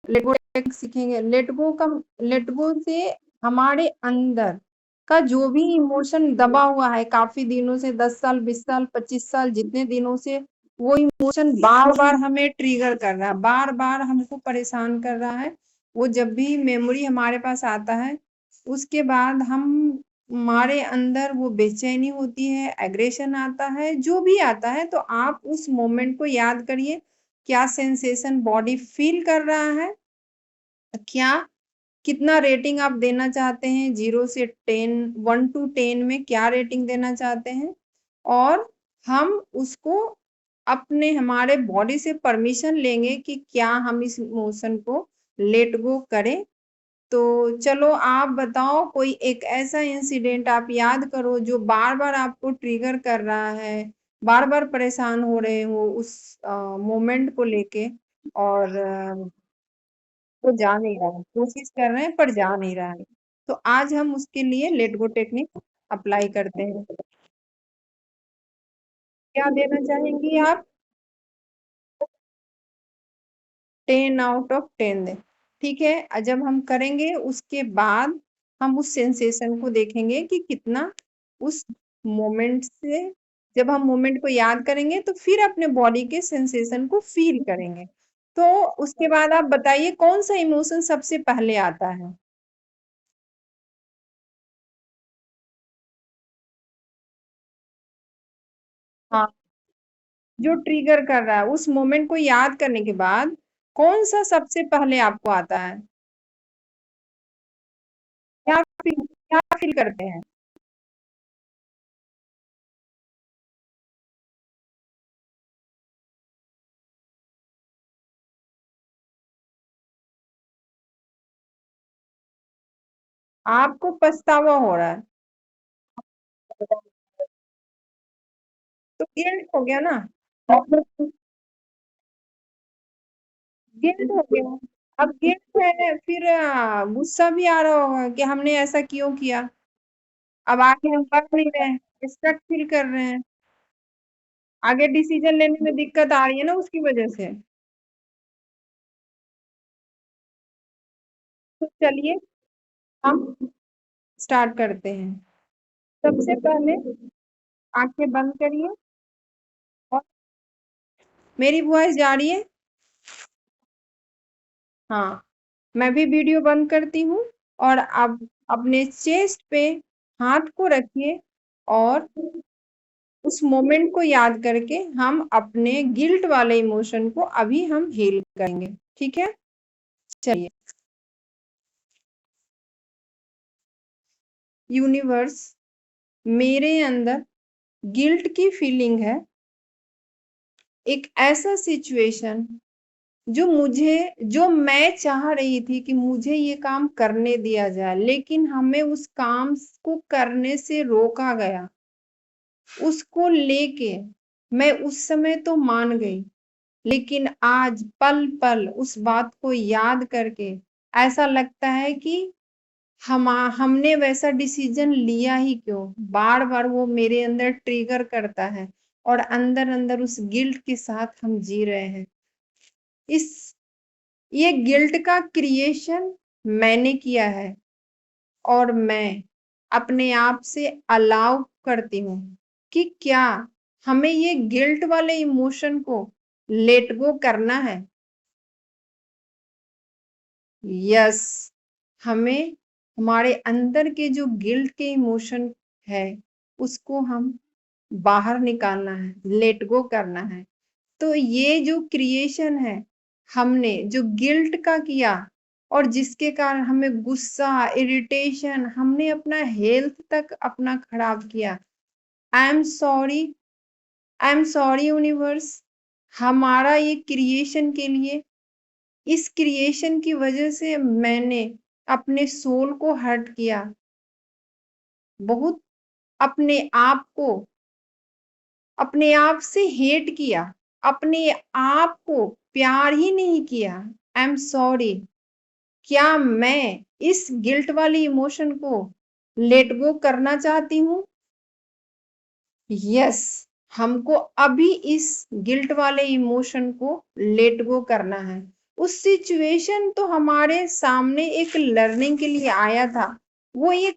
Let go technique सीखेंगे। Let go से हमारे अंदर का जो भी इमोशन दबा हुआ है काफी दिनों से, 10 साल, 20 साल, 25 साल, जितने दिनों से वो इमोशन बार बार हमें ट्रिगर कर रहा है, बार बार हमको परेशान कर रहा है। वो जब भी मेमोरी हमारे पास आता है, उसके बाद हमारे अंदर वो बेचैनी होती है, एग्रेशन आता है, जो भी आता है। तो आप उस मोमेंट को याद करिए, क्या सेंसेशन बॉडी फील कर रहा है, क्या कितना रेटिंग आप देना चाहते हैं, 0 से 10, 1 टू 10 में क्या रेटिंग देना चाहते हैं, और हम उसको अपने हमारे बॉडी से परमिशन लेंगे कि क्या हम इस इमोशन को लेट गो करें। तो चलो आप बताओ, कोई एक ऐसा इंसिडेंट आप याद करो जो बार बार आपको ट्रिगर कर रहा है, बार बार परेशान हो रहे हो उस मोमेंट को लेके, और वो जा नहीं रहा है, कोशिश कर रहे हैं पर जा नहीं रहा है। तो आज हम उसके लिए लेट गो टेक्निक अप्लाई करते हैं। क्या देना चाहेंगी आप? 10 आउट ऑफ 10 दें। ठीक है, जब हम करेंगे उसके बाद हम उस सेंसेशन को देखेंगे कि कितना उस मोमेंट से, जब हम मोमेंट को याद करेंगे तो फिर अपने बॉडी के सेंसेशन को फील करेंगे। तो उसके बाद आप बताइए कौन सा इमोशन सबसे पहले आता है? हाँ, जो ट्रिगर कर रहा है, उस मोमेंट को याद करने के बाद कौन सा सबसे पहले आपको आता है? क्या फील करते हैं? आपको पछतावा हो रहा है, तो गिल्ट हो गया ना। गिल्ट हो गया। अब गिल्ट है, फिर गुस्सा भी आ रहा होगा कि हमने ऐसा क्यों किया। अब आगे हम कर नहीं रहे हैं, स्टक फील कर रहे हैं, आगे डिसीजन लेने में दिक्कत आ रही है ना उसकी वजह से। तो चलिए हम स्टार्ट करते हैं। सबसे पहले आंखें बंद करिए, और मेरी वॉइस जा रही है? हाँ, मैं भी वीडियो बंद करती हूँ, और अब अपने चेस्ट पे हाथ को रखिए, और उस मोमेंट को याद करके हम अपने गिल्ट वाले इमोशन को अभी हम हील करेंगे। ठीक है, चलिए। यूनिवर्स, मेरे अंदर गिल्ट की फीलिंग है, एक ऐसा सिचुएशन जो मैं चाह रही थी कि मुझे ये काम करने दिया जाए, लेकिन हमें उस काम को करने से रोका गया। उसको लेके मैं उस समय तो मान गई, लेकिन आज पल-पल उस बात को याद करके ऐसा लगता है कि हमने वैसा डिसीजन लिया ही क्यों? बार-बार वो मेरे अंदर ट्रिगर करता है, और अंदर-अंदर उस गिल्ट के साथ हम जी रहे हैं। इस ये गिल्ट का क्रिएशन मैंने किया है, और मैं अपने आप से अलाउ करती हूँ कि क्या हमें ये गिल्ट वाले इमोशन को लेट गो करना है। यस, हमें हमारे अंदर के जो गिल्ट के इमोशन है, उसको हम बाहर निकालना है, लेट गो करना है। तो ये जो क्रिएशन है, हमने जो गिल्ट का किया, और जिसके कारण हमें गुस्सा, इरिटेशन, हमने अपना हेल्थ तक अपना खराब किया। I am sorry, I am sorry universe. हमारा ये क्रिएशन के लिए, इस क्रिएशन की वजह से मैंने अपने सोल को हर्ट किया, बहुत अपने आप को, अपने आप से हेट किया, अपने आप को प्यार ही नहीं किया। I am sorry. क्या मैं इस गिल्ट वाली इमोशन को लेट गो करना चाहती हूँ? यस, हमको अभी इस गिल्ट वाले इमोशन को लेट गो करना है। उस सिचुएशन तो हमारे सामने एक लर्निंग के लिए आया था। वो एक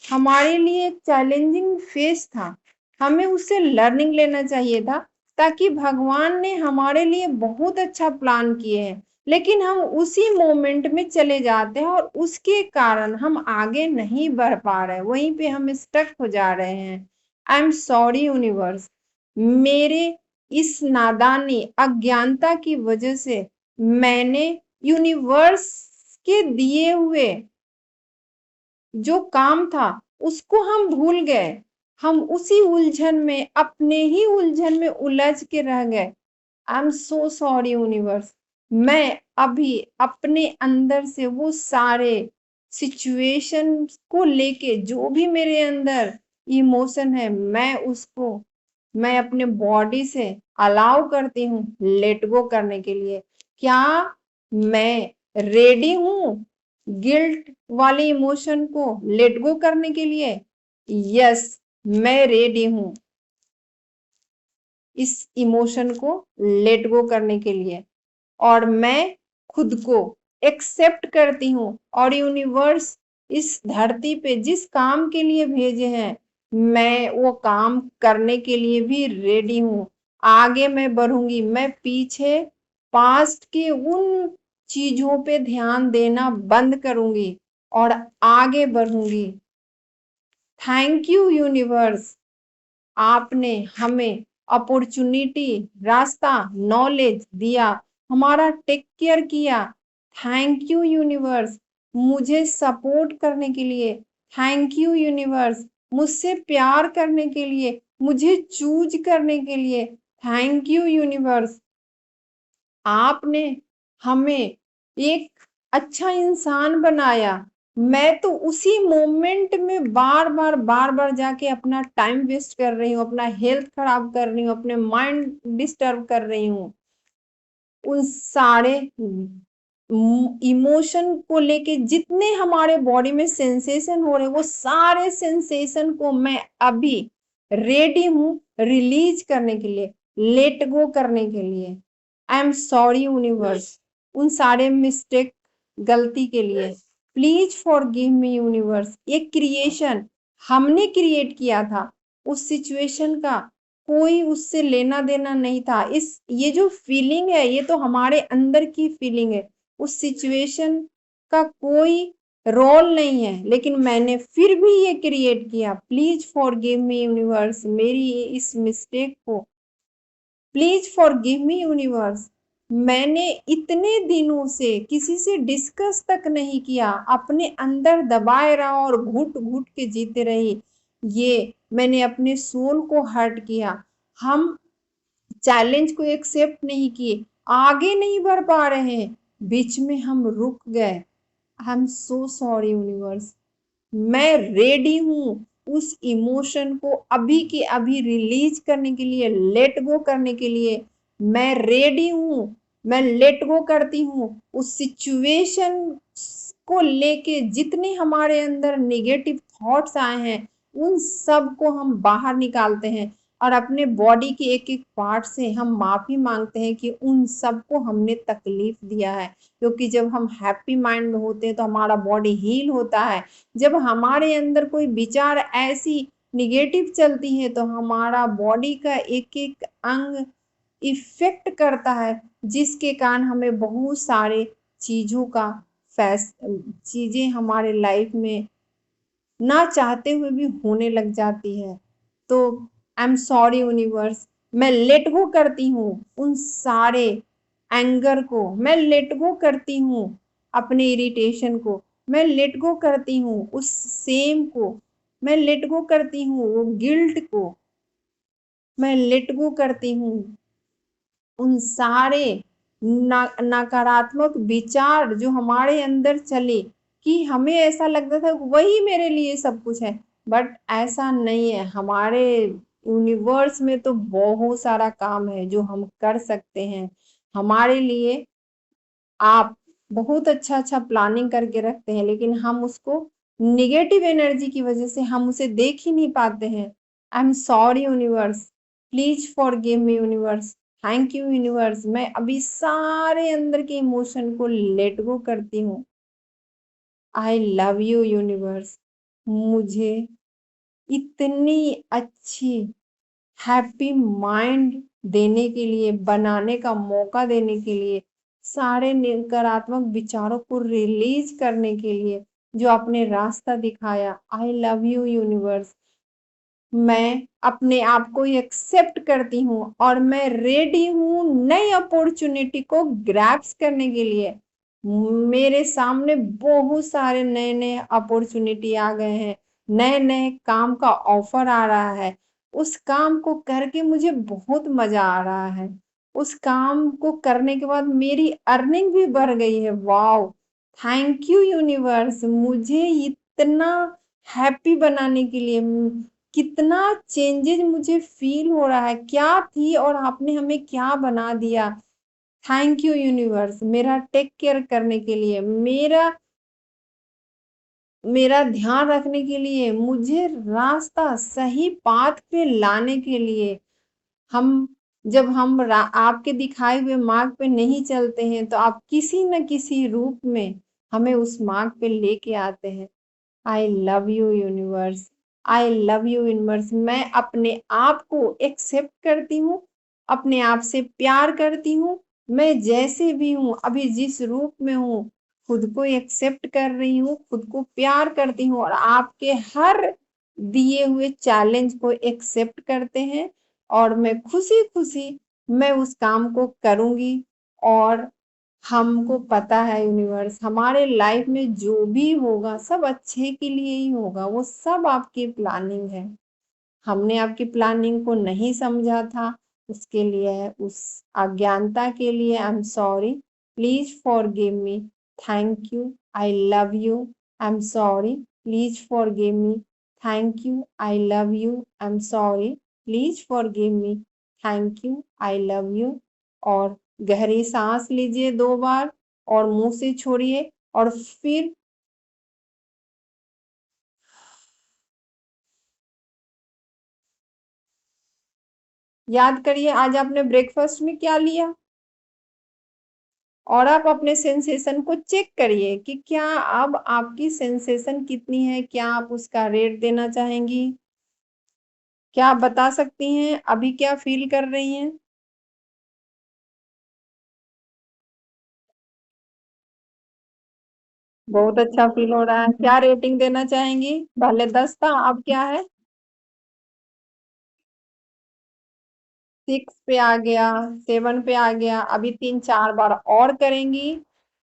हमारे लिए एक चैलेंजिंग फेस था। हमें उससे लर्निंग लेना चाहिए था, ताकि भगवान ने हमारे लिए बहुत अच्छा प्लान किए हैं, लेकिन हम उसी मोमेंट में चले जाते हैं और उसके कारण हम आगे नहीं बढ़ पा रहे हैं, वहीं पे हम स्टक हो जा रहे हैं। आई एम सॉरी यूनिवर्स, मेरे इस नादानी अज्ञानता की वजह से मैंने यूनिवर्स के दिए हुए जो काम था उसको हम भूल गए। हम उसी उलझन में, अपने ही उलझन में उलझ के रह गए। I am so sorry universe. मैं अभी अपने अंदर से वो सारे सिचुएशन को लेके जो भी मेरे अंदर इमोशन है, मैं अपने बॉडी से अलाउ करती हूँ लेट गो करने के लिए। क्या मैं रेडी हूँ गिल्ट वाले इमोशन को लेट गो करने के लिए? यस, मैं रेडी हूँ इस इमोशन को लेट गो करने के लिए, और मैं खुद को एक्सेप्ट करती हूँ। और यूनिवर्स इस धरती पे जिस काम के लिए भेजे हैं, मैं वो काम करने के लिए भी रेडी हूँ। आगे मैं बढ़ूंगी, मैं पीछे पास्ट के उन चीजों पे ध्यान देना बंद करूंगी और आगे बढ़ूंगी। थैंक यू यूनिवर्स, आपने हमें अपॉर्चुनिटी, रास्ता, नॉलेज दिया, हमारा टेक केयर किया। थैंक यू यूनिवर्स, मुझे सपोर्ट करने के लिए। थैंक यू यूनिवर्स, मुझसे प्यार करने के लिए, मुझे चूज करने के लिए। थैंक यू यूनिवर्स, आपने हमें एक अच्छा इंसान बनाया। मैं तो उसी मोमेंट में बार बार जाके अपना टाइम वेस्ट कर रही हूँ, अपना हेल्थ खराब कर रही हूँ, अपने माइंड डिस्टर्ब कर रही हूँ। उन सारे इमोशन को लेके जितने हमारे बॉडी में सेंसेशन हो रहे, वो सारे सेंसेशन को मैं अभी रेडी हूँ रिलीज करने के लिए, लेट गो करने के लिए। आई एम सॉरी यूनिवर्स उन सारे मिस्टेक, गलती के लिए। Please forgive me universe. ये क्रिएशन हमने क्रिएट किया था, उस सिचुएशन का कोई उससे लेना देना नहीं था। ये जो फीलिंग है, ये तो हमारे अंदर की फीलिंग है, उस सिचुएशन का कोई रोल नहीं है, लेकिन मैंने फिर भी ये क्रिएट किया। प्लीज फॉरगिव मी यूनिवर्स, मेरी इस मिस्टेक को प्लीज फॉरगिव मी यूनिवर्स। मैंने इतने दिनों से किसी से डिस्कस तक नहीं किया, अपने अंदर दबाए रहा और घुट घुट के जीते रही। ये मैंने अपने सोल को हर्ट किया। हम चैलेंज को एक्सेप्ट नहीं किए, आगे नहीं बढ़ पा रहे हैं, बीच में हम रुक गए। I am so sorry universe. मैं रेडी हूँ उस इमोशन को अभी के अभी रिलीज करने के लिए, लेट गो करने के लिए। मैं रेडी हूँ, मैं लेट गो करती हूँ उस सिचुएशन को लेके। जितने हमारे अंदर नेगेटिव थॉट्स आए हैं, उन सब को हम बाहर निकालते हैं और अपने बॉडी के एक एक पार्ट से हम माफी मांगते हैं कि उन सब को हमने तकलीफ दिया है। क्योंकि जब हम हैप्पी माइंड में होते हैं तो हमारा बॉडी हील होता है। जब हमारे अंदर कोई विचार ऐसी निगेटिव चलती है तो हमारा बॉडी का एक एक अंग इफेक्ट करता है, जिसके कारण हमें बहुत सारे चीजों का चीजें हमारे लाइफ में ना चाहते हुए भी होने लग जाती है। तो आई एम सॉरी यूनिवर्स, मैं लेट गो करती हूँ उन सारे एंगर को, मैं लेट गो करती हूँ अपने इरिटेशन को, मैं लेट गो करती हूँ उस सेम को, मैं लेट गो करती हूँ वो गिल्ट को, मैं लेट गो करती हूँ उन सारे नकारात्मक विचार जो हमारे अंदर चले, कि हमें ऐसा लगता था वही मेरे लिए सब कुछ है। बट ऐसा नहीं है, हमारे यूनिवर्स में तो बहुत सारा काम है जो हम कर सकते हैं हमारे लिए। आप बहुत अच्छा अच्छा प्लानिंग करके रखते हैं, लेकिन हम उसको निगेटिव एनर्जी की वजह से हम उसे देख ही नहीं पाते हैं। I am sorry universe, please forgive me universe. Thank you universe. मैं अभी सारे अंदर के इमोशन को लेट गो करती हूँ। I love you universe. मुझे इतनी अच्छी हैप्पी माइंड देने के लिए, बनाने का मौका देने के लिए, सारे नकारात्मक विचारों को रिलीज करने के लिए जो आपने रास्ता दिखाया। I love you universe. मैं अपने आप को एक्सेप्ट करती हूँ और मैं रेडी हूँ नई अपॉर्चुनिटी को ग्रैब्स करने के लिए। मेरे सामने बहुत सारे नए नए अपॉर्चुनिटी आ गए हैं, नए नए काम का ऑफर आ रहा है। उस काम को करके मुझे बहुत मजा आ रहा है। उस काम को करने के बाद मेरी अर्निंग भी बढ़ गई है। वाओ, थैंक यू यूनिवर्स, मुझे इतना हैप्पी बनाने के लिए। कितना चेंजेस मुझे फील हो रहा है, क्या थी और आपने हमें क्या बना दिया। थैंक यू यूनिवर्स, मेरा टेक केयर करने के लिए, मेरा मेरा ध्यान रखने के लिए, मुझे रास्ता सही पाथ पे लाने के लिए। हम जब हम आपके दिखाए हुए मार्ग पे नहीं चलते हैं तो आप किसी न किसी रूप में हमें उस मार्ग पे लेके आते हैं। I love you universe. I love you universe. मैं अपने आप को एक्सेप्ट करती हूँ, अपने आप से प्यार करती हूँ। मैं जैसे भी हूँ, अभी जिस रूप में हूँ, खुद को एक्सेप्ट कर रही हूँ, खुद को प्यार करती हूँ और आपके हर दिए हुए चैलेंज को एक्सेप्ट करते हैं। और मैं खुशी खुशी मैं उस काम को करूंगी। और हमको पता है यूनिवर्स, हमारे लाइफ में जो भी होगा सब अच्छे के लिए ही होगा, वो सब आपकी प्लानिंग है। हमने आपकी प्लानिंग को नहीं समझा था, उसके लिए, उस अज्ञानता के लिए I am sorry. Please forgive me. Thank you. I love you. I am sorry. Please forgive me. Thank you. I love you. I am sorry. Please forgive me. Thank you. I love you. और गहरी सांस लीजिए 2 बार और मुंह से छोड़िए और फिर याद करिए आज आपने ब्रेकफास्ट में क्या लिया। और आप अपने सेंसेशन को चेक करिए कि क्या अब आपकी सेंसेशन कितनी है, क्या आप उसका रेट देना चाहेंगी। क्या आप बता सकती हैं अभी क्या फील कर रही हैं। बहुत अच्छा फील हो रहा है, क्या रेटिंग देना चाहेंगी। पहले 10 था, अब क्या है। 6 पे आ गया, 7 पे आ गया। अभी 3-4 बार और करेंगी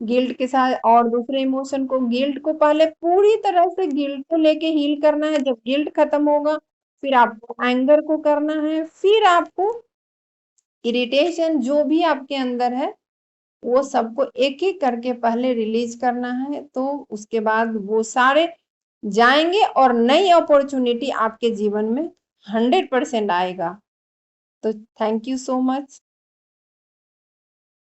गिल्ट के साथ। और दूसरे इमोशन को, गिल्ट को पहले पूरी तरह से गिल्ट को लेके हील करना है। जब गिल्ट खत्म होगा फिर आपको एंगर को करना है, फिर आपको इरिटेशन जो भी आपके अंदर है वो सबको एक एक करके पहले रिलीज करना है। तो उसके बाद वो सारे जाएंगे और नई अपॉर्चुनिटी आपके जीवन में 100% आएगा। तो थैंक यू सो मच।